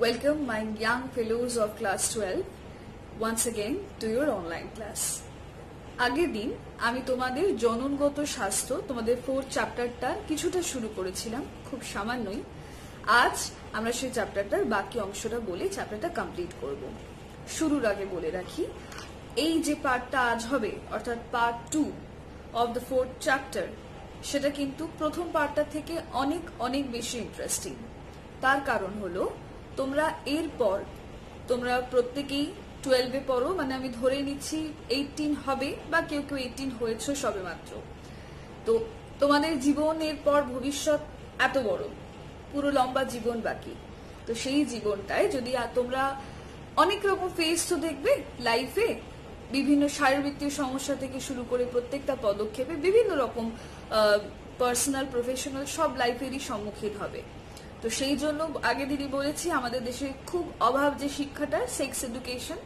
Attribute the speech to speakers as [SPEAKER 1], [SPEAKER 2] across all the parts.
[SPEAKER 1] Welcome my young fellows of class 12 once again to your online class. আগের দিন আমি তোমাদের জননগত স্বাস্থ্য তোমাদের 4th চ্যাপ্টারটা কিছুটা শুরু করেছিলাম, খুব সামান্যই। আজ আমরা সেই চ্যাপ্টারটার বাকি অংশটা বলে চ্যাপ্টারটা কমপ্লিট করব। শুরুর আগে বলে রাখি, এই যে পার্টটা আজ হবে অর্থাৎ part 2 of the 4th chapter, সেটা কিন্তু প্রথম পার্টটা থেকে অনেক অনেক বেশি ইন্টারেস্টিং। তার কারণ হলো তোমরা এরপর তোমরা প্রত্যেকেই 12-এ পড়ো, মানে আমি ধরে নিচ্ছি 18 হবে বা কেউ কেউ 18 হয়েছে সবে মাত্র। তো তোমাদের জীবনের পর ভবিষ্যৎ এত বড়, পুরো লম্বা জীবন বাকি। তো সেই জীবনটায় যদি তোমরা অনেক রকম ফেজ তো দেখবে লাইফে, বিভিন্ন শারীরবৃত্তীয় সমস্যা থেকে শুরু করে প্রত্যেকটা পদক্ষেপে বিভিন্ন রকম পার্সোনাল প্রফেশনাল সব লাইফেরই সম্মুখীন হবে। তো সেই জন্য আগে দিদি বলেছি আমাদের দেশে খুব অভাব যে শিক্ষাটা, সেক্স এডুকেশন,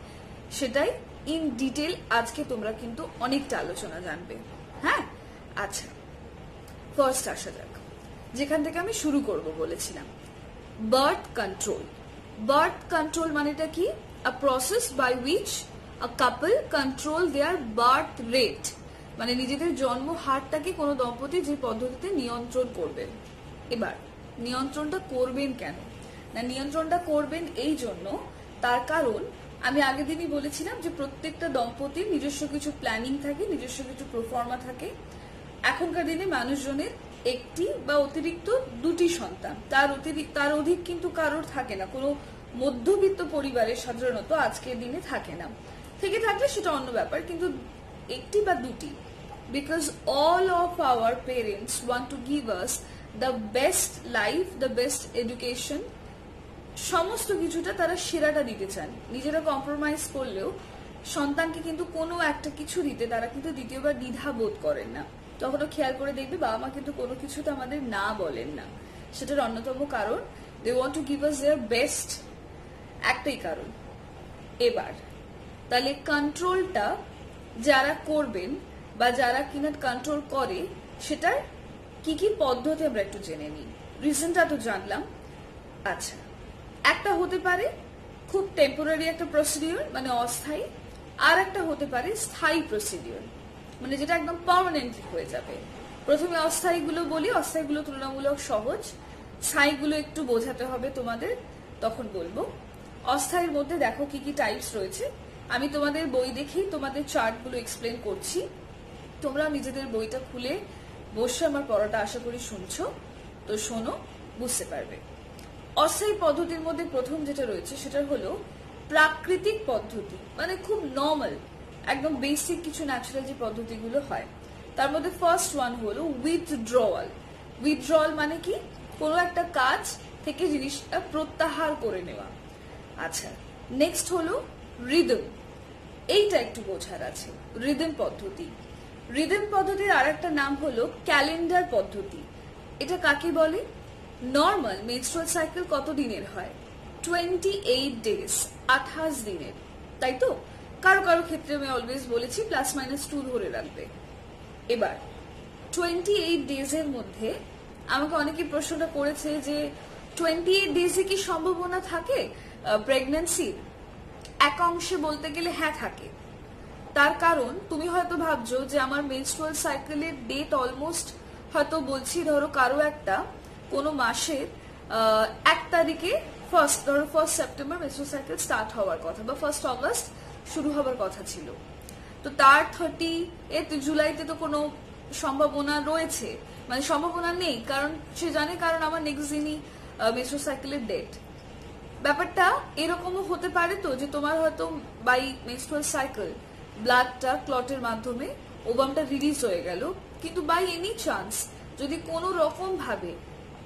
[SPEAKER 1] সেটাই ইন ডিটেল আজকে তোমরা কিন্তু অনেকটা আলোচনা জানবে। হ্যাঁ, আচ্ছা, ফার্স্ট আসা যাক, যেখান থেকে আমি শুরু করব বলেছিলাম, বার্থ কন্ট্রোল। বার্থ কন্ট্রোল মানেটা কি? A process by which a couple control their birth rate, মানে নিজেদের জন্ম হারটাকে কোনো দম্পতি যে পদ্ধতিতে নিয়ন্ত্রণ করবেন। এবার নিয়ন্ত্রণটা করবেন কেন? না, নিয়ন্ত্রণটা করবেন এই জন্য, তার কারণ আমি আগের দিনই বলেছিলাম যে প্রত্যেকটা দম্পতির নিজস্ব কিছু প্ল্যানিং থাকে, নিজস্ব কিছু প্রফর্মা থাকে। এখনকার দিনে মানুষজনের একটি বা অতিরিক্ত দুটি সন্তান, তার অধিক কিন্তু কারোর থাকে না। কোনো মধ্যবিত্ত পরিবারে সাধারণত আজকের দিনে থাকে না, থেকে থাকলে সেটা অন্য ব্যাপার, কিন্তু একটি বা দুটি, because all of our parents want to give us the best life, the best education, সমস্ত কিছুটা তারা সেরাটা দিতে চান। নিজেরা কম্প্রোমাইজ করলেও সন্তানকে কিন্তু কোনো একটা কিছু দিতে তারা কিন্তু দ্বিতীয়বার দ্বিধা বোধ করেন না। তখনও খেয়াল করে দেখবে বাবা মা কিন্তু কোনো কিছুতে আমাদের না বলেন না। সেটার অন্যতম কারণ they want to give us their best, একটাই কারণ। এবার তাহলে কন্ট্রোলটা যারা করবেন বা যারা কিনা কন্ট্রোল করে, সেটার কি কি পদ্ধতি আমরা একটু জেনে নিই। রিজনটা তো জানলাম। আচ্ছা, একটা হতে পারে খুব টেম্পোরারি একটা প্রসিডিওর, মানে অস্থায়ী, আর একটা হতে পারে স্থায়ী প্রসিডিওর, মানে যেটা একদম পার্মানেন্টলি হয়ে যাবে। প্রথমে অস্থায়ীগুলো বলি, অস্থায়ীগুলো তুলনামূলক সহজ, স্থায়ীগুলো একটু বোঝাতে হবে তোমাদের, তখন বলবো। অস্থায়ীর মধ্যে দেখো কি কি টাইপস রয়েছে। আমি তোমাদের বই দেখেই তোমাদের চার্টগুলো এক্সপ্লেন করছি, তোমরা নিজেদের বইটা খুলে বসে আমার পড়াটা আশা করি শুনছো, তো শোনো, বুঝতে পারবে। অস্থায়ী পদ্ধতির মধ্যে প্রথম যেটা রয়েছে সেটা হলো প্রাকৃতিক পদ্ধতি, মানে খুব নর্মাল, একদম বেসিক কিছু ন্যাচারাল যে পদ্ধতিগুলো হয়। তার মধ্যে ফার্স্ট ওয়ান হলো উইথড্রয়াল। উইথড্রয়াল মানে কি? কোনো একটা কাজ থেকে জিনিসটা প্রত্যাহার করে নেওয়া। আচ্ছা, নেক্সট হলো রিদম। এইটা একটু বোঝার আছে, রিদম পদ্ধতি। রিদম পদ্ধতির আর একটা নাম হলো ক্যালেন্ডার পদ্ধতি। এটা কাকে বলে? নর্মাল মেনস্ট্রুয়াল সাইকেল কত দিনের হয়? 28 ডেজ, 28 দিনের, তাই তো? কারো কারো ক্ষেত্রে আমি অলওয়েজ বলেছি +-2 ধরে রাখবে। এবার 28 ডেজের মধ্যে আমাকে অনেকে প্রশ্নটা করেছে যে 28 ডেজে কি সম্ভাবনা থাকে প্রেগন্যান্সির? এক অংশে বলতে গেলে হ্যাঁ থাকে। তার কারণ তুমি হয়তো ভাবছো যে আমার মেনস্ট্রুয়াল সাইকেলের ডেট অলমোস্ট, হয়তো বলছি ধরো কারো একটা কোনো মাসের 1 তারিখে, ধরো 1 সেপ্টেম্বর মেনস্ট্রুয়াল সাইকেল স্টার্ট হওয়ার কথা, বা 1 অগস্ট শুরু হওয়ার কথা ছিল, তো তার 30 জুলাইতে তো কোনো সম্ভাবনা রয়েছে, মানে সম্ভাবনা নেই, কারণ সে জানে, কারণ আমার নেক্সট দিনই মেনস্ট্রুয়াল সাইকেলের ডেট। ব্যাপারটা এরকমও হতে পারে তো যে তোমার হয়তো বাই মেনস্ট্রুয়াল সাইকেল ব্লাডটা ক্লটের মাধ্যমে ওভামটা রিলিজ হয়ে গেল, কিন্তু বাই এনি চান্স যদি কোনো রকম ভাবে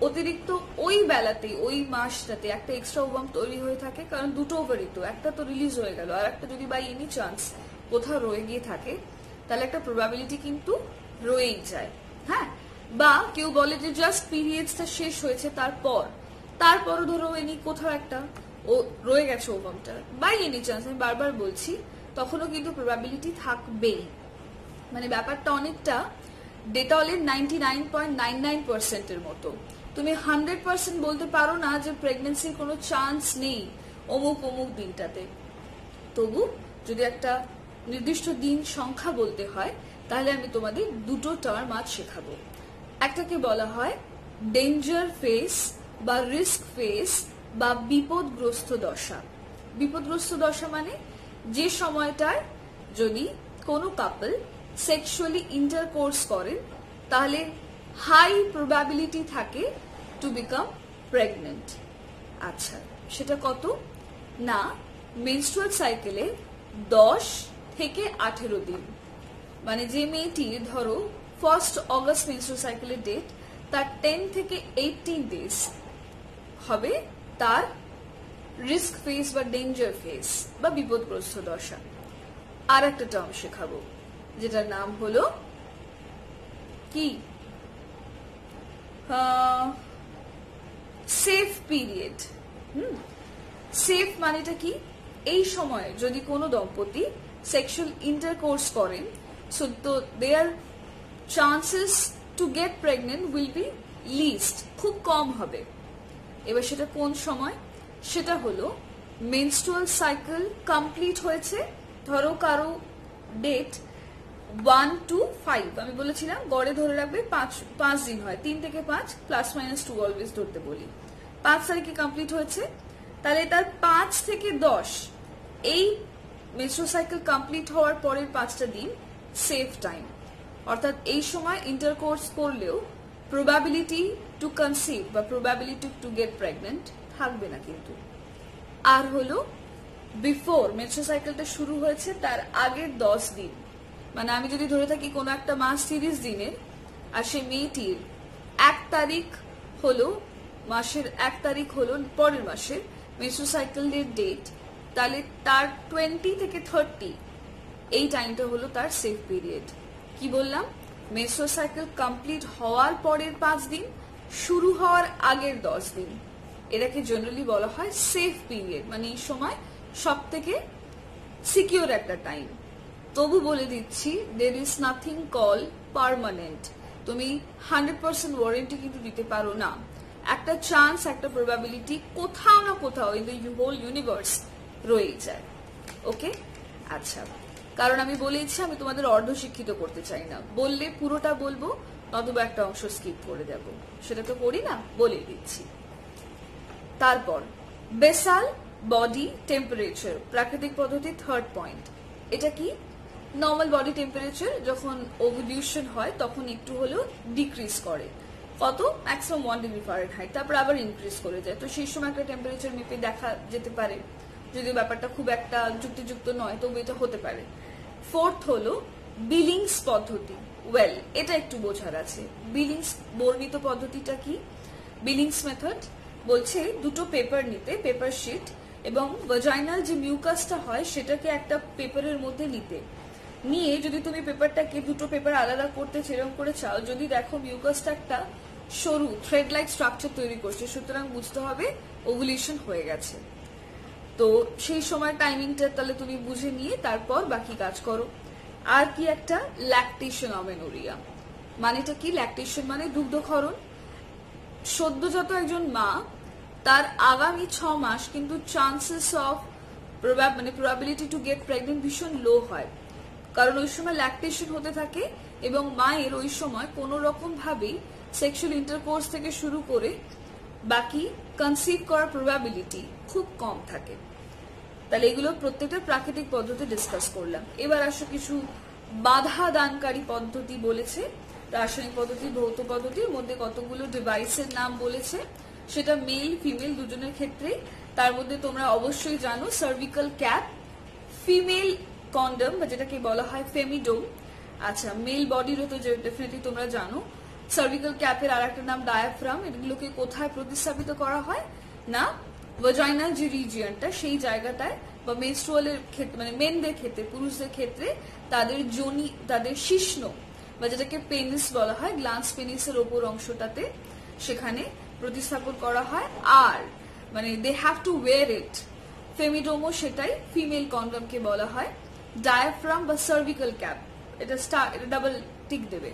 [SPEAKER 1] অতিরিক্ত ওই বেলাতে, ওই মাসটাতে একটা এক্সট্রা ওভাম তৈরি হয়ে থাকে, কারণ দুটো ওভারই তো, একটা তো রিলিজ হয়ে গেল, আর একটা যদি বাই এনি চান্স কোথাও রয়ে গিয়ে থাকে, তাহলে একটা প্রবাবিলিটি কিন্তু রয়েই যায়। হ্যাঁ, বা কেউ বলে যে জাস্ট পিরিয়ডসটা শেষ হয়েছে, তারপরও ধরো এনি কোথাও একটা ও রয়ে গেছে ওভামটা, বাই এনি চান্স, আমি বারবার বলছি, তখনও কিন্তু প্রবাবিলিটি থাকবেই। মানে ব্যাপারটা অনেকটা ডেটলের 99.99% মতো। তুমি 100% বলতে পারো না যে প্রেগনেন্সির কোনো চান্স নেই অমুক অমুক দিনটাতে। তবু যদি একটা নির্দিষ্ট দিন সংখ্যা বলতে হয় তাহলে আমি তোমাদের দুটো টার্ম আজ শেখাবো। একটাকে বলা হয় ডেঞ্জার ফেস বা রিস্ক ফেস বা বিপদগ্রস্ত দশা। বিপদগ্রস্ত দশা মানে যে সময়টায় যদি কোনো কাপল সেক্সুয়ালি ইন্টারকোর্স করেন তাহলে হাই প্রবাবিলিটি থাকে টু বিকাম প্রেগনেন্ট। আচ্ছা, সেটা কত না, মেনস্ট্রুয়াল সাইকেলে 10 থেকে 18 দিন। মানে যে মেয়েটির ধরো 1 অগস্ট মেনস্ট্রুয়াল সাইকেলের ডেট, তার 10 থেকে 18 ডেজ হবে তার রিস্ক ফেস বা ডেঞ্জার ফেস বা বিপদগ্রস্ত দশা। আর একটা টার্ম শেখাবো যেটার নাম হলো কি সেফ পিরিয়ড। সেফ মানেটা কি, এই সময়ে যদি কোনো দম্পতি সেক্সুয়াল ইন্টারকোর্স করেন সো তো there chances to get pregnant will be least, খুব কম হবে। এবার সেটা কোন সময়, সেটা হলো মেনস্ট্রুয়াল সাইকেল কমপ্লিট হয়েছে, ধরো কারো ডেট 1 to 5, আমি বলেছিলাম গড়ে ধরে রাখবে 5 দিন হয়, 3 থেকে 5 +- 2 অলওয়েজ ধরতে বলি। 5 তারিখে কমপ্লিট হয়েছে, তাহলে তার 5 থেকে 10 এই মেনস্ট্রুয়াল সাইকেল কমপ্লিট হওয়ার পরের 5টা দিন সেফ টাইম। অর্থাৎ এই সময় ইন্টারকোর্স করলেও প্রবাবিলিটি টু কনসিভ বা প্রবাবিলিটি টু গেট প্রেগনেন্ট থাকবে না কিন্তু। আর হলো বিফোর মেনস্ট্রুয়াল সাইকেলটা শুরু হয়েছে তার আগের 10 দিন, মানে আমি যদি ধরে থাকি কোনো একটা মাস 30 দিনের আর সেই মেয়েটির 1 তারিখ হলো মাসের 1 তারিখ হলো পরের মাসের মেনস্ট্রুয়াল সাইকেলের ডেট, তাহলে তার 20 থেকে 30 এই টাইমটা হলো তার সেফ পিরিয়ড। কি বললাম, মেনস্ট্রুয়াল সাইকেল কমপ্লিট হওয়ার পরের 5 দিন, শুরু হওয়ার আগের 10 দিন, এটাকে জেনারেলি বলা হয় সেফ পিরিয়ড। মানে এই সময় সব থেকে সিকিউর একটা টাইম। তবু বলে দিচ্ছি there is nothing call permanent. তুমি 100% ওয়ারেন্টি কিন্তু দিতে পারো না, একটা চান্স একটা প্রবাবিলিটি কোথাও না কোথাও ইন দ্য হোল ইউনিভার্স রয়ে যায়। ওকে, আচ্ছা, কারণ আমি বলেইছি আমি তোমাদের অর্ধশিক্ষিত করতে চাই না, বললে পুরোটা বলবো নতুবা একটা অংশ স্কিপ করে দেব, সেটা তো করি না, বলে দিচ্ছি। তারপর বেসাল বডি টেম্পারেচার, প্রাকৃতিক পদ্ধতি 3rd পয়েন্ট। এটা কি, নর্মাল বডি টেম্পারেচার যখন ওভুলেশন হয় তখন একটু হলেও ডিক্রিজ করে, কত ম্যাক্সিমাম 1 ডিগ্রি ফারেনহাইট, তারপর আবার ইনক্রিজ করে যায়। তো সেই সময় একটা টেম্পারেচার মেপে দেখা যেতে পারে, যদিও ব্যাপারটা খুব একটা যুক্তিযুক্ত নয় তবু এটা হতে পারে। 4th হলো বিলিংস পদ্ধতি। ওয়েল, এটা একটু বোঝার আছে। বিলিংস বর্ণিত পদ্ধতিটা কি, বিলিংস মেথড বলছে দুটো পেপার নিতে, পেপার শিট, এবং ভাজাইনাল যে মিউকাসটা হয় সেটাকে একটা পেপারের মধ্যে নিতে, নিয়ে যদি তুমি পেপারটাকে দুটো পেপার আলাদা করতে সেরকম করে চাও, যদি দেখো মিউকাসটা একটা সরু থ্রেড লাইক স্ট্রাকচার তৈরি করছে, সুতরাং বুঝতে হবে ওভুলেশন হয়ে গেছে। তো সেই সময় টাইমিংটা তাহলে তুমি বুঝে নিয়ে তারপর বাকি কাজ করো। আর কি একটা ল্যাকটেশন অমেনোরিয়া, মানেটা কি, ল্যাকটেশন মানে দুগ্ধক্ষরণ। সদ্যজাত একজন মা তার আগামী 6 মাস কিন্তু chances of probability two get pregnant ভীষণ লো হয়, কারণ ওই সময় ল্যাকটেশন হতে থাকে এবং মায়ের ওই সময় কোনো রকম ভাবেই সেক্সুয়াল ইন্টারকোর্স থেকে শুরু করে বাকি কনসিভ করার প্রবাবিলিটি খুব কম থাকে। তাহলে এগুলো প্রত্যেকটা প্রাকৃতিক পদ্ধতি ডিসকাস করলাম। এবার আসো কিছু বাধা দানকারী পদ্ধতি বলেছে, রাসায়নিক পদ্ধতি, ভৌত পদ্ধতির মধ্যে কতগুলো ডিভাইসের নাম বলেছে, সেটা মেল ফিমেল দুজনের ক্ষেত্রে। তার মধ্যে তোমরা অবশ্যই জানো সার্ভিক্যাল ক্যাপ, ফিমেল কন্ডম বা যেটাকে বলা হয় ফেমিডোম। আচ্ছা, মেল বডিরও তো ডেফিনেটলি তোমরা জানো। সার্ভিক্যাল ক্যাপের আর একটা নাম ডায়াফ্রাম। এগুলোকে কোথায় প্রতিস্থাপিত করা হয় না, ভাজাইনাল যে রিজিয়নটা সেই জায়গাটায়, বা মেনস্ট্রুয়ালের ক্ষেত্রে মানে মেনদের ক্ষেত্রে, পুরুষদের ক্ষেত্রে তাদের যোনি, তাদের শিশ্ন বা যেটাকে পেনিস বলা হয়, গ্লান্স পেনিসের ওপর অংশটাতে সেখানে প্রতিস্থাপন করা হয়। আর মানে দে হ্যাভ টু ওয়্যার ইট, ফেমিডোমো সেটাই, ফিমেল কন্ডমকে বলা হয় ডায়াফ্রাম বা সার্ভিক্যাল ক্যাপ, এটা ডাবল টিক দেবে।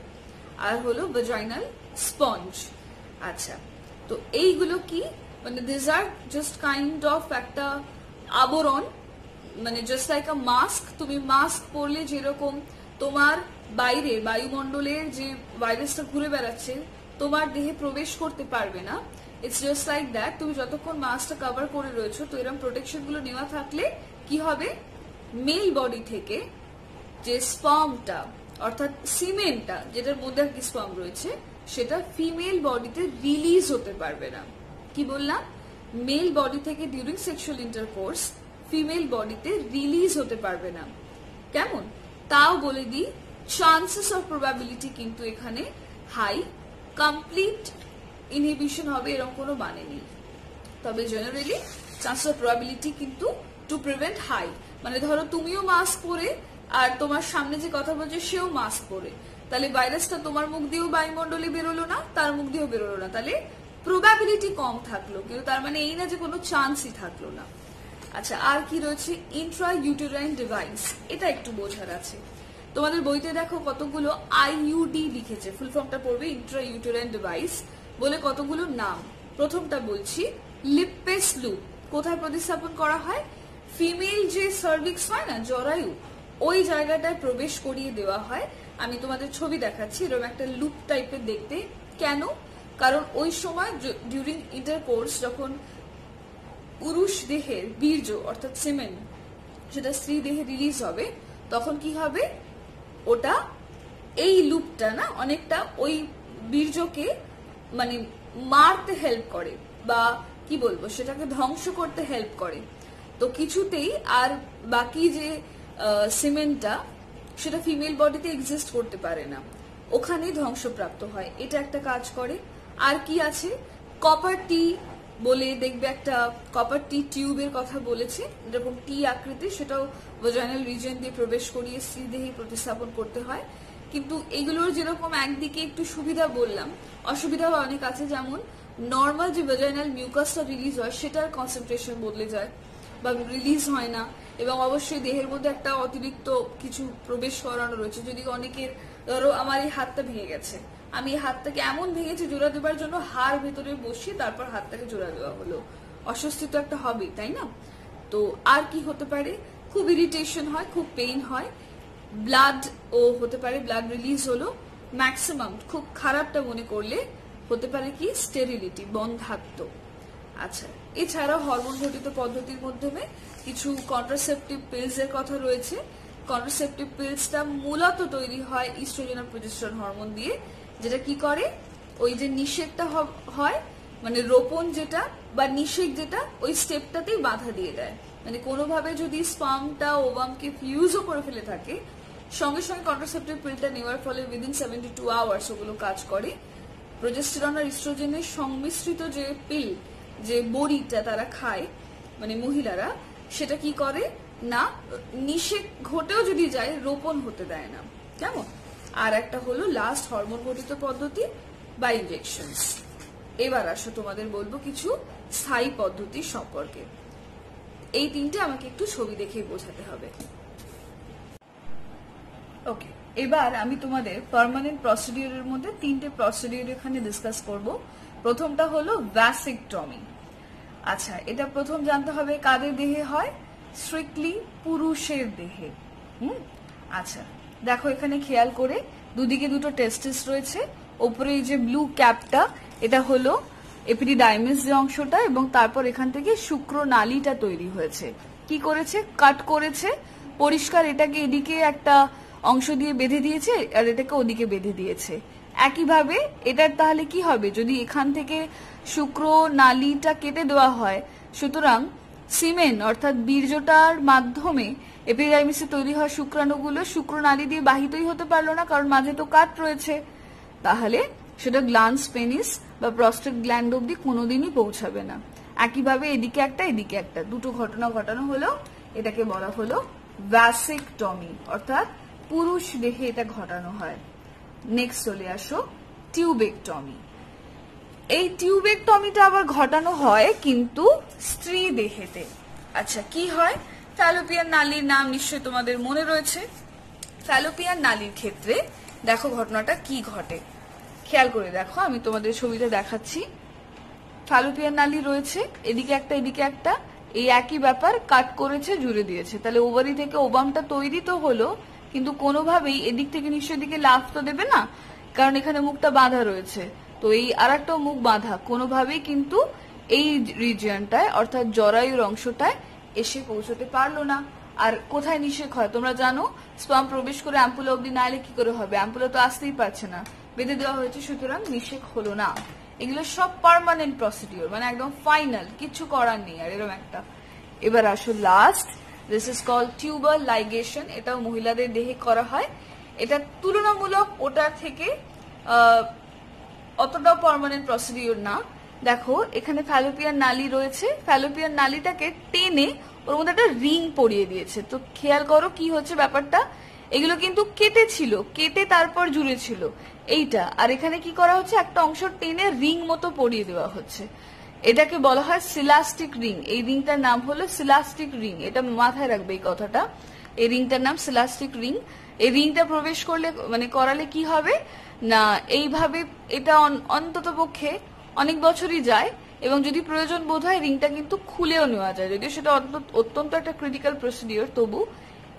[SPEAKER 1] আর হলো ভাজাইনাল স্পঞ্জ। আচ্ছা, তো এইগুলো কি মানে this are just kind of একটা আবরণ, মানে জাস্ট লাইক আ মাস্ক। তুমি মাস্ক পরলে যেরকম তোমার বাইরে বায়ুমণ্ডলের যে ভাইরাসটা ঘুরে বেড়াচ্ছে তোমার দেহে প্রবেশ করতে পারবে না, ইটস জাস্ট লাইক দ্যাট। তুমি যতক্ষণ মাস্কটা কভার করে রয়েছো তো এরকম প্রোটেকশন গুলো নেওয়া থাকলে কি হবে, মেল বডি থেকে যে স্পার্মটা অর্থাৎ সিমেন্টটা যেটার মধ্যে আর কি স্পার্ম রয়েছে সেটা ফিমেল বডিতে রিলিজ হতে পারবে না। কি বললাম, মেল বডি থেকে ডিউরিং সেক্সুয়াল ইন্টারকোর্স ফিমেল বডিতে রিলিজ হতে পারবে না। কেমন, তাও বলে দিই, চান্সেস অফ প্রবাবিলিটি কিন্তু এখানে হাই, কমপ্লিট ইনহিবিশন হবে এরকম কোনো মানে নেই, তবে জেনারেলি চান্সেস অফ প্রবাবিলিটি কিন্তু টু প্রিভেন্ট হাই। মানে ধরো তুমিও মাস্ক পরে আর তোমার সামনে যে কথা বলছে সেও মাস্ক পরে, তাহলে ভাইরাসটা তোমার মুখ দিয়েও বায়ুমণ্ডলে বেরোলো না, তার মুখ দিয়েও বেরোলো না, তাহলে প্রবাবিলিটি কম থাকলো, কিন্তু তার মানে এই না যে কোনো চান্সই থাকলো না। আচ্ছা, আর কি রয়েছে, ইন্ট্রা ইউটেরাইন ডিভাইস, এটা একটু বোঝার আছে। তোমাদের বইতে দেখো কতগুলো আইইউডি লিখেছে, ফুল ফর্মটা পড়বে ইন্ট্রা ইউটেরাইন ডিভাইস বলে কতগুলো নাম। প্রথমটা বলছি লিপ্পেস লুপ, কোথায় প্রতিস্থাপন করা হয়, ফিমেল যে সার্ভিক্স হয় না জরায়ু, ওই জায়গাটায় প্রবেশ করিয়ে দেওয়া হয়। আমি তোমাদের ছবি দেখাচ্ছি, এরকম একটা লুপ টাইপের দেখতে। কেন, কারণ ওই সময় ডিউরিং ইন্টারকোর্স যখন পুরুষ দেহের বীর্য অর্থাৎ সিমেন সেটা স্ত্রী দেহে রিলিজ হবে, তখন কি হবে, ওটা এই লুপটা না অনেকটা ওই বীর্যকে মানে মারতে হেল্প করে বা কি বলবো সেটাকে ধ্বংস করতে হেল্প করে। তো কিছুতেই আর বাকি যে সিমেন্টটা সেটা ফিমেল বডিতে এক্সিস্ট করতে পারে না, ওখানেই ধ্বংসপ্রাপ্ত হয়, এটা একটা কাজ করে। আর কি আছে, কপার টি বলে দেখবে একটা কপার টি টিউবের কথা বলেছে, যেরকম টি আকৃতি, সেটাও ভ্যাজাইনাল রিজিয়ন দিয়ে প্রবেশ করিয়ে স্ত্রী দেহে প্রতিস্থাপন করতে হয়। কিন্তু এগুলোর যেরকম একদিকে একটু সুবিধা বললাম, অসুবিধাও অনেক আছে, যেমন নর্মাল যে ভ্যাজাইনাল মিউকাসটা রিলিজ হয় সেটার কনসেন্ট্রেশন বদলে যায় বা রিলিজ হয় না, এবং অবশ্যই দেহের মধ্যে একটা অতিরিক্ত কিছু প্রবেশ করানো রয়েছে। যদি অনেকের ধরো আমার এই হাতটা ভেঙে গেছে, আমি এই হাতটাকে এমন ভেঙেছি জোড়া দেবার জন্য হাড় ভেতরে বসিয়ে তারপর হাতটাকে জোড়া দেওয়া হলো, অস্বস্তি তো একটা হবেই, তাই না? তো আর কি হতে পারে, খুব ইরিটেশন হয়, খুব পেইন হয়, ব্লাড ও হতে পারে, ব্লাড রিলিজ হলো, ম্যাক্সিমাম খুব খারাপটা মনে করলে হতে পারে কি স্টেরিলিটি, বন্ধ্যাত্ব। আচ্ছা, এছাড়াও হরমোন ঘটিত পদ্ধতির মাধ্যমে কিছু কন্ট্রাসেপটিভ পিলস এর কথা রয়েছে। কন্ট্রাসেপটিভ পিলসটা মূলত তৈরি হয় ইস্ট্রোজেন আর প্রজেস্টেরন হরমোন দিয়ে, যেটা কি করে ওই যে নিষেকটা হয় মানে রোপণ যেটা বা নিষেক যেটা, ওই স্টেপটাতেই বাধা দিয়ে দেয়। মানে কোনোভাবে যদি স্পার্মটা ওভামকে ফিউজও করে ফেলে থাকে, সঙ্গে সঙ্গে কন্ট্রাসেপটিভ পিলটা নেওয়ার ফলে উইদিন 72 আওয়ার্স ওগুলো কাজ করে। প্রজেস্টেরন আর ইস্ট্রোজেনের সংমিশ্রিত যে পিল, যে বড়িটা তারা খায় মানে মহিলারা, সেটা কি করে না নিষেক ঘটেও যদি যায় রোপণ হতে দেয় না। কেমন, আর একটা হলো লাস্ট হরমোন ঘটিত পদ্ধতি বা ইনজেকশনস। এবার আসো তোমাদের বলবো কিছু স্থায়ী পদ্ধতি সম্পর্কে। এই তিনটে আমাকে একটু ছবি দেখে বোঝাতে হবে। ওকে, এবার আমি তোমাদের পার্মানেন্ট প্রসিডিউরের মধ্যে তিনটে প্রসিডিউর এখানে ডিসকাস করব। প্রথমটা হলো ভ্যাসেকটমি। আচ্ছা, এটা প্রথম জানতে হবে কাদের দেহে হয়, স্ট্রিক্টলি পুরুষের দেহে। আচ্ছা দেখো এখানে খেয়াল করে দুদিকে দুটো টেস্টিস রয়েছে, ওপরে এই যে ব্লু ক্যাপটা এটা হলো এপিডিডাইমিস যে অংশটা, এবং তারপর এখান থেকে শুক্রনালীটা তৈরি হয়েছে। কি করেছে, কাট করেছে পরিষ্কার, এটাকে এদিকে একটা অংশ দিয়ে বেঁধে দিয়েছে আর এটাকে ওদিকে বেঁধে দিয়েছে। একইভাবে এটার তাহলে কি হবে, যদি এখান থেকে শুক্রনালীটা কেটে দেওয়া হয়, সুতরাং সিমেন অর্থাৎ বীর্যটার মাধ্যমে এপিডাইমিসে তৈরি হওয়া শুক্রাণুগুলো শুক্রনালী দিয়ে বাহিতই হতে পারলো না, কারণ মাঝে তো কাট রয়েছে, তাহলে সেটা গ্ল্যান্স পেনিস বা প্রস্টেট গ্ল্যান্ড অব্দি কোনোদিনই পৌঁছাবে না। একইভাবে এদিকে একটা এদিকে একটা, দুটো ঘটনা ঘটানো হলো, এটাকে বলা হলো ভ্যাসেকটমি, অর্থাৎ পুরুষ দেহে এটা ঘটানো হয়। নেক্সট চলে আসো টিউবেকটমি। এই টিউবেকটমিটা আবার ঘটানো হয় কিন্তু স্ত্রী দেহেতে। আচ্ছা, কি হয়, ফ্যালোপিয়ান নালীর নাম নিশ্চয়ই তোমাদের মনে রয়েছে। ফ্যালোপিয়ান নালীর ক্ষেত্রে দেখো ঘটনাটা কি ঘটে, খেয়াল করে দেখো, আমি তোমাদের ছবিটা দেখাচ্ছি। ফ্যালোপিয়ান নালী রয়েছে, এদিকে একটা এদিকে একটা, এই একই ব্যাপার, কাট করেছে জুড়ে দিয়েছে। তাহলে ওভারি থেকে ওভামটা তৈরি তো হলো, কিন্তু কোনোভাবেই এদিক থেকে নিশ্চয় দিকে লাফ তো দেবে না, কারণ এখানে মুখটা বাঁধা রয়েছে। তো এই আর একটা মুখ বাঁধা, কোনোভাবেই কিন্তু এই রিজিয়নটায় অর্থাৎ জরায়ুর অংশটায় এসে পৌঁছতে পারলো না। আর কোথায় নিষেক হয় তোমরা জানো, স্পাম প্রবেশ করে অ্যাম্পুলা অব্দি না এলে কি করে হবে, অ্যাম্পুলা তো আসতেই পারছে না, বেঁধে দেওয়া হয়েছে, সুতরাং নিষেক হলো না। এগুলো সব পার্মানেন্ট প্রসিডিওর, মানে একদম ফাইনাল, কিছু করার নেই আর এরকম একটা। এবার আসো last, this is called tubal ligation. এটাও মহিলাদের দেহে করা হয়। এটা তুলনামূলক ওটার থেকে অতটাও পার্মানেন্ট প্রসিডিওর না। দেখো এখানে ফ্যালোপিয়ান নালী রয়েছে, ফ্যালোপিয়ান নালীটাকে টেনে ওর মধ্যে একটা রিং পরিয়ে দিয়েছে। তো খেয়াল করো কি হচ্ছে ব্যাপারটা, এগুলো কিন্তু কেটে ছিল, কেটে তারপর জুড়ে ছিল এইটা, আর এখানে কি করা হচ্ছে, একটা অংশ টেনে রিং মতো পরিয়ে দেওয়া হচ্ছে। এটাকে বলা হয় সিলাস্টিক রিং। এই রিংটার নাম হলো সিলাস্টিক রিং, এটা মাথায় রাখবে এই কথাটা। এই রিংটার নাম সিলাস্টিক রিং। এই রিংটা প্রবেশ করলে মানে করালে কি হবে না, এইভাবে এটা অন্তত পক্ষে অনেক বছরই যায়, এবং যদি প্রয়োজন বোধ হয় রিংটা কিন্তু খুলেও নেওয়া যায়, যদিও সেটা অত্যন্ত একটা ক্রিটিক্যাল প্রসিডিওর, তবু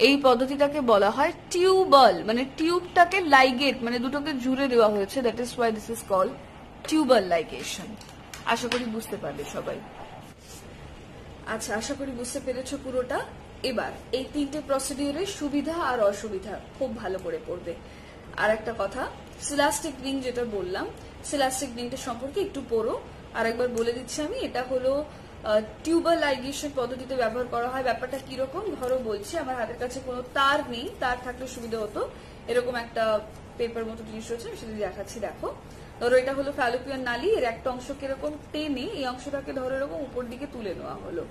[SPEAKER 1] এই পদ্ধতিটাকে বলা হয় টিউবাল, মানে টিউবটাকে লাইগেট, মানে দুটোকে জুড়ে দেওয়া হয়েছে, that is why this is called tubal ligation. আশা করি বুঝতে পারবে সবাই। আচ্ছা, আশা করি বুঝতে পেরেছো পুরোটা। এবার এই তিনটে প্রসিডিওরের সুবিধা আর অসুবিধা খুব ভালো করে পড়বে। আর একটা কথা, সিলাস্টিক রিং যেটা বললাম, সিলাস্টিক রিংটা সম্পর্কে একটু পড়ো। আর একবার বলে দিচ্ছি আমি, এটা হলো টিউবাল লাইগেশন পদ্ধতিতে ব্যবহার করা হয়। ব্যাপারটা কিরকম, ধরো বলছি আমার হাতের কাছে কোনো তার নেই, তার থাকলে সুবিধা হতো, এরকম একটা পেপার মতো জিনিস রয়েছে, আমি সেটা দেখাচ্ছি। দেখো, ধরো এটা হলো ফ্যালোপিয়ান নালী, এর একটা অংশ কিরকম টেনে এই অংশটাকে ধরো এরকম উপর দিকে তুলে নেওয়া হলো।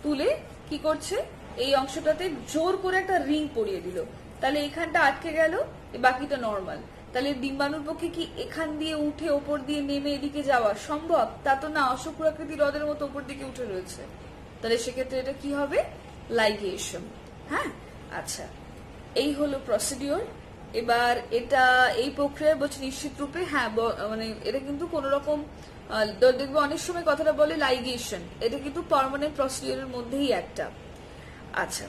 [SPEAKER 1] তুলে কি করছে, এই অংশটাতে জোর করে একটা রিং পরিয়ে দিল, তাহলে এখানটা আটকে গেল, বাকিটা নর্মাল। তাহলে ডিম্বাণুর পক্ষে কি এখান দিয়ে উঠে ওপর দিয়ে নেমে এদিকে যাওয়া সম্ভব? তা তো না, অশ্বপ্রাকৃতি হ্রদের মতো ওপর দিকে উঠে রয়েছে। তাহলে সেক্ষেত্রে এটা কি হবে, লাইগেশন। হ্যাঁ, আচ্ছা, এই হলো প্রসিডিওর। এবার এটা এই প্রক্রিয়ার বলছে নিশ্চিত রূপে, হ্যাঁ মানে এটা কিন্তু কোন রকম দেখবে অনেক সময় কথাটা বলে লাইগেশন, এটা কিন্তু পার্মানেন্ট প্রসিডিওরের মধ্যেই একটা। আচ্ছা,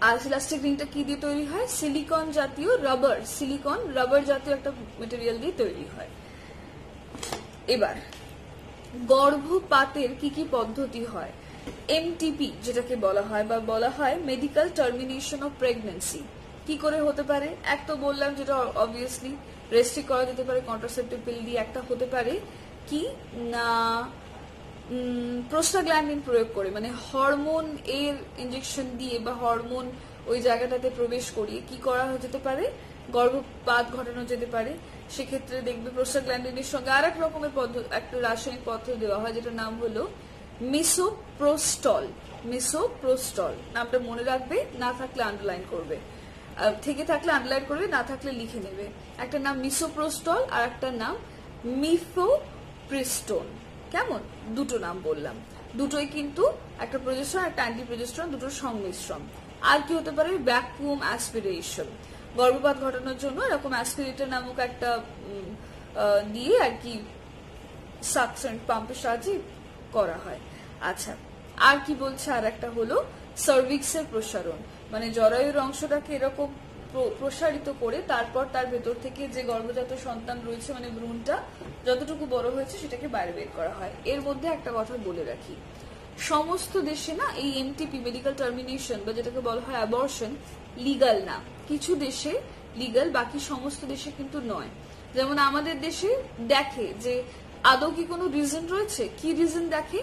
[SPEAKER 1] আর সিলাস্টিক রিংটা কি দিয়ে তৈরি হয়, সিলিকন জাতীয় রাবার, সিলিকন রাবার জাতীয় একটা মেটেরিয়াল দিয়ে তৈরি হয়। এবার গর্ভপাতের কি কি পদ্ধতি হয়, এমটিপি যেটাকে বলা হয়, বা বলা হয় মেডিকেল টার্মিনেশন অফ প্রেগন্যান্সি, কি করে হতে পারে? এক তো বললাম যেটা অবভিয়াসলি রেস্ট্রিক্ট করা যেতে পারে কন্ট্রাসেপটিভ পিল দিয়ে, একটা হতে পারে কি না প্রোস্টাগ্ল্যান্ডিন প্রয়োগ করে, মানে হরমোন এর ইনজেকশন দিয়ে বা হরমোন ওই জায়গাটাতে প্রবেশ করিয়ে কি করা যেতে পারে, গর্ভপাত ঘটানো যেতে পারে। সেক্ষেত্রে দেখবে প্রোস্টাগ্ল্যান্ডিনের সঙ্গে আর এক রকমের একটা রাসায়নিক পদ্ধতি দেওয়া হয়, যেটার নাম হলো মিসোপ্রোস্টল। মিসোপ্রোস্টল নামটা মনে রাখবে, না থাকলে আন্ডারলাইন করবে, থেকে থাকলে আন্ডারলাইন করবে, না থাকলে লিখে নেবে। একটা নাম মিসোপ্রোস্টল আর একটা নাম মিফোপ্রিস্টোন। কেমন, দুটো নাম বললাম, দুটোই কিন্তু একটা প্রজেস্টেরন একটা অ্যান্টি প্রজেস্টেরন, দুটোর সংমিশ্রণ। আর কি হতে পারে, ভ্যাকুয়াম অ্যাসপিরেশন, গর্ভপাত ঘটানোর জন্য এরকম অ্যাসপিরেটর নামক একটা দিয়ে আর কি সাকশন পাম্পের সাহায্যে করা হয়। আচ্ছা, আর কি বলছে, আর একটা হলো সার্ভিক্সের প্রসারণ, মানে জরায়ুর অংশটাকে এরকম প্রসারিত করে তারপর তার ভেতর থেকে যে গর্ভজাত সন্তান রয়েছে, মানে ভ্রূণটা যতটুকু বড় হয়েছে সেটাকে বাইরে বের করা হয়। এর মধ্যে একটা কথা বলে রাখি, সমস্ত দেশে না এই এমটিপি মেডিকেল টার্মিনেশন বা যেটাকে বলা হয় অ্যাবর্শন লিগাল না। কিছু দেশে লিগাল, বাকি সমস্ত দেশে কিন্তু নয়। যেমন আমাদের দেশে দেখে যে আদৌ কি কোনো রিজন রয়েছে, কি রিজন দেখে,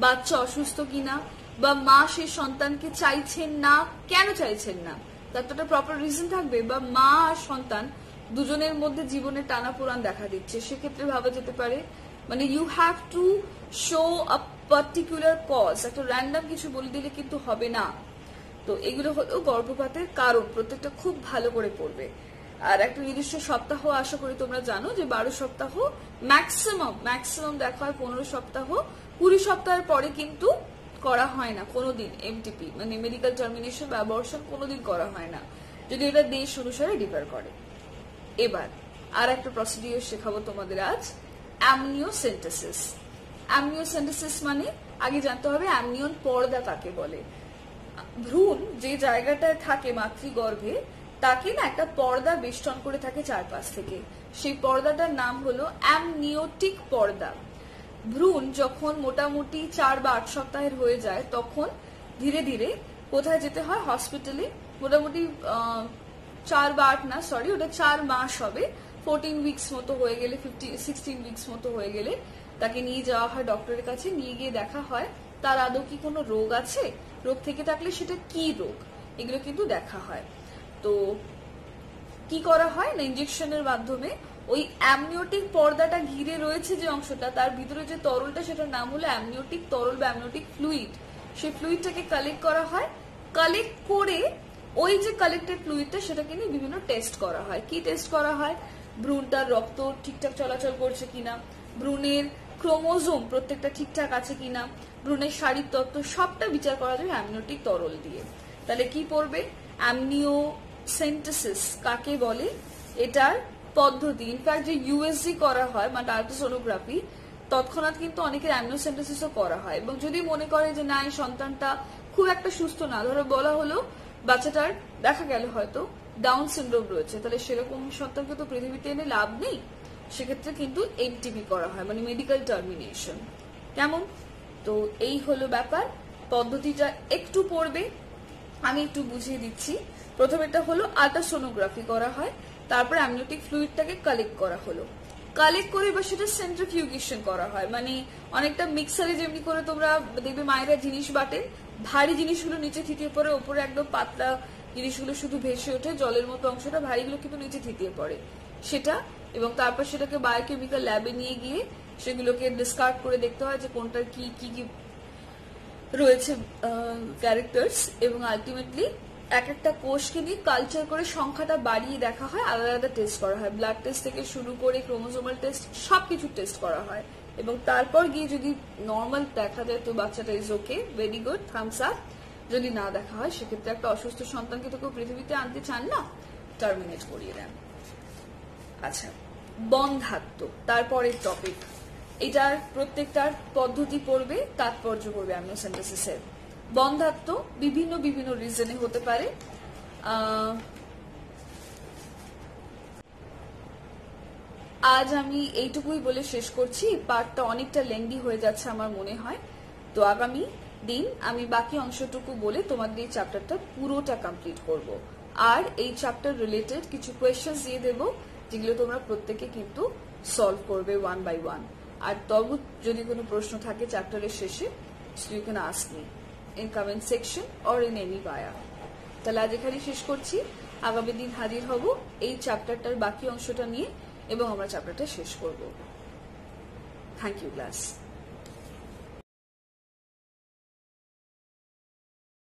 [SPEAKER 1] বাচ্চা অসুস্থ কিনা, বা মা সেই সন্তানকে চাইছেন না, কেন চাইছেন না, তার তো একটা প্রপার রিজন থাকবে, বা মা আর সন্তান দুজনের মধ্যে জীবনে টানাপোড়ান দেখা দিচ্ছে, সেক্ষেত্রে ভাবা যেতে পারে, মানে you have to show a particular cause, একটা র্যান্ডম কিছু বলে দিলে কিন্তু হবে না। তো এগুলো হলো গর্ভপাতের কারণ, প্রত্যেকটা খুব ভালো করে পড়বে। আর একটা নির্দিষ্ট সপ্তাহ, আশা করি তোমরা জানো যে 12 সপ্তাহ ম্যাক্সিমাম দেখা হয়, 15 সপ্তাহ, 20 সপ্তাহের পরে কিন্তু করা হয় না কোনোদিন এমটিপি, মানে মেডিকেল টার্মিনেশন বা অ্যাবর্শন কোনোদিন করা হয় না, যদি এটা দেশ অনুসারে ডিফার করে। এবার আর একটা প্রসিডিওর শেখাবো তোমাদের আজ, অ্যামনিওসেন্টেসিস। অ্যামনিওসেন্টেসিস মানে আগে জানতে হবে অ্যামনিয়ন পর্দা কাকে বলে। ভ্রূণ যে জায়গাটায় থাকে মাতৃগর্ভে তাকে না একটা পর্দা বেষ্টন করে থাকে চারপাশ থেকে, সেই পর্দাটার নাম হলো অ্যামনিওটিক পর্দা। ভ্রূণ যখন মোটামুটি 4 বা 8 সপ্তাহের হয়ে যায় তখন ধীরে ধীরে কোথায় যেতে হয়, হসপিটালে। মোটামুটি 4 বা 8 না, সরি, ওটা 4 মাস হবে। 14 উইকস মতো হয়ে গেলে, 16 উইকস মতো হয়ে গেলে তাকে নিয়ে যাওয়া হয় ডক্টরের কাছে। নিয়ে গিয়ে দেখা হয় তার আদৌ কি কোনো রোগ আছে, রোগ থেকে থাকলে সেটা কি রোগ, এগুলো কিন্তু দেখা হয়। তো কি করা হয় না, ইনজেকশনের মাধ্যমে ওই অ্যামনিওটিক পর্দাটা ঘিরে রয়েছে যে অংশটা, তার ভিতরে যে তরলটা সেটার নাম হলো অ্যামনিওটিক তরল বা অ্যামনিওটিক ফ্লুইড। সেই ফ্লুইডটাকে কালেক্ট করা হয়। কালেক্ট করে ওই যে কালেক্টেড ফ্লুইডটা সেটাকে নিয়ে বিভিন্ন টেস্ট করা হয়। কি টেস্ট করা হয়, ভ্রূণটার রক্ত ঠিকঠাক চলাচল করছে কিনা, ভ্রূণের ক্রোমোজোম প্রত্যেকটা ঠিকঠাক আছে কিনা, ভ্রূণের শারীরতত্ত্ব সবটা বিচার করা যায় অ্যামনিওটিক তরল দিয়ে। তাহলে কি পড়বে, অ্যামনিওসেন্টেসিস কাকে বলে, এটার পদ্ধতি। ইনফ্যাক্ট যে ইউএসজি করা হয় মানে আল্ট্রাসোনোগ্রাফি, তৎক্ষণাৎ কিন্তু অনেকের অ্যামনিওসেন্টেসিসও করা হয়। এবং যদি মনে করে যে না এই সন্তানটা খুব একটা সুস্থ না, ধরো বলা হলো বাচ্চাটার দেখা গেল হয়তো ডাউন সিনড্রোম রয়েছে, তাহলে সেরকম সন্তানকে তো পৃথিবীতে এনে লাভ নেই, সেক্ষেত্রে কিন্তু এমটিপি করা হয়, মানে মেডিকেল টার্মিনেশন। কেমন? তো এই হলো ব্যাপার। পদ্ধতিটা একটু পড়বে, আমি একটু বুঝিয়ে দিচ্ছি। প্রথমেটা হলো আল্ট্রাসোনোগ্রাফি করা হয়, তারপর অ্যামনিওটিক ফ্লুইডটাকে কালেক্ট করা হলো। কালেক্ট করে বা সেটা সেন্ট্রিফিউগেশন করা হয়, মানে অনেকটা মিক্সারে যেমনি করে তোমরা দেখবে মায়েরা জিনিস বাটেন, ভারী জিনিসগুলো নিচে থিতিয়ে পড়ে, ওপরে একদম পাতলা জিনিসগুলো শুধু ভেসে ওঠে, জলের মতো অংশটা, ভারীগুলো কিন্তু নিচে থিতিয়ে পড়ে সেটা। এবং তারপর সেটাকে বায়োকেমিক্যাল ল্যাবে নিয়ে গিয়ে সেগুলোকে ডিসকার্ড করে দেখতে হয় যে কোনটার কি কি কি রয়েছে ক্যারেক্টার্স, এবং আলটিমেটলি এক একটা কোষকে নিয়ে কালচার করে সংখ্যাটা বাড়িয়ে দেখা হয়, আলাদা আলাদা টেস্ট করা হয়, ব্লাড টেস্ট থেকে শুরু করে ক্রোমোজোমাল টেস্ট সবকিছু টেস্ট করা হয়। এবং তারপর গিয়ে যদি নর্মাল দেখা যায় তো বাচ্চাটা is okay, very good, thumbs up. যদি না দেখা হয় সেক্ষেত্রে একটা অসুস্থ সন্তানকে তো কেউ পৃথিবীতে আনতে চান না, টার্মিনেট করিয়ে দেন। আচ্ছা, বন্ধ্যাত্ব তারপরের টপিক। এটার প্রত্যেকটার পদ্ধতি পড়বে, তাৎপর্য পড়বে অ্যামনিওসেন্টেসিসের। বন্ধ্যাত্ব বিভিন্ন বিভিন্ন রিজনে হতে পারে। আজ আমি এইটুকুই বলে শেষ করছি, পার্টটা অনেকটা লেন্দি হয়ে যাচ্ছে আমার মনে হয়। তো আগামী দিন আমি বাকি অংশটুকু বলে তোমাদের এই চ্যাপ্টারটা পুরোটা কমপ্লিট করব। আর এই চ্যাপ্টার রিলেটেড কিছু কোয়েশ্চেন দিয়ে দেবো যেগুলো তোমরা প্রত্যেকে কিন্তু সলভ করবে ওয়ান বাই ওয়ান। আর তবু যদি কোনো প্রশ্ন থাকে চ্যাপ্টারের শেষে, you can ask me in comment section or in any via. তাহলে আজ এখানেই শেষ করছি, আগামী দিন হাজির হব এই চ্যাপ্টারটার বাকি অংশটা নিয়ে এবং আমরা চ্যাপ্টারটা শেষ করব। Thank you class.